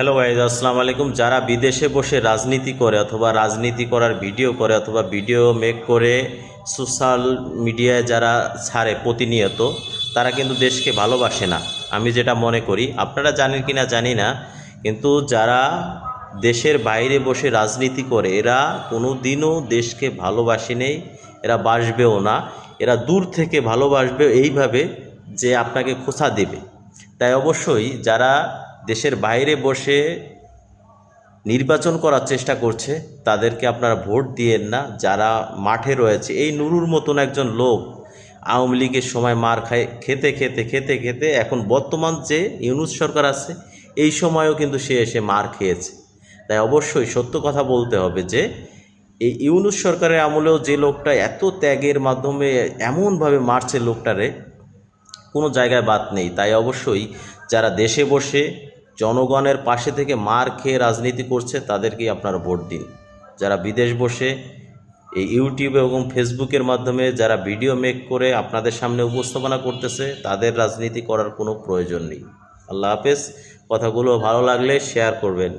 Hello guys, আসসালামু আলাইকুম। যারা বিদেশে বসে রাজনীতি করে অথবা রাজনীতি করার ভিডিও করে অথবা ভিডিও মেক করে সোশ্যাল মিডিয়ায় যারা ছাড়ে প্রতিনিয়ত, তারা কিন্তু দেশকে ভালোবাসে না। আমি যেটা মনে করি, আপনারা জানেন কি না জানি না, কিন্তু যারা দেশের বাইরে বসে রাজনীতি করে এরা কোনো দিনও দেশকে ভালোবাসে নেই, এরা বাসবেও না। এরা দূর থেকে ভালোবাসবে এইভাবে যে আপনাকে খোঁচা দেবে। তাই অবশ্যই যারা দেশের বাইরে বসে নির্বাচন করার চেষ্টা করছে তাদেরকে আপনারা ভোট দিয়েন না। যারা মাঠে রয়েছে, এই নুরুর মতন একজন লোক আওয়ামী লীগের সময় মার খেতে খেতে খেতে খেতে এখন বর্তমান যে ইউনূস সরকার আছে এই সময়ও কিন্তু সে এসে মার খেয়েছে। তাই অবশ্যই সত্য কথা বলতে হবে যে এই ইউনূস সরকারের আমলেও যে লোকটা এত ত্যাগের মাধ্যমে এমনভাবে মারছে লোকটারে, কোনো জায়গায় বাদ নেই। তাই অবশ্যই যারা দেশে বসে জনগণের পাশে থেকে মার খেয়ে রাজনীতি করছে তাদেরকেই আপনারা ভোট দিন। যারা বিদেশ বসে এই ইউটিউবে এবং ফেসবুকের মাধ্যমে যারা ভিডিও মেক করে আপনাদের সামনে উপস্থাপনা করতেছে তাদের রাজনীতি করার কোনো প্রয়োজন নেই। আল্লাহ হাফেজ। কথাগুলো ভালো লাগলে শেয়ার করবেন।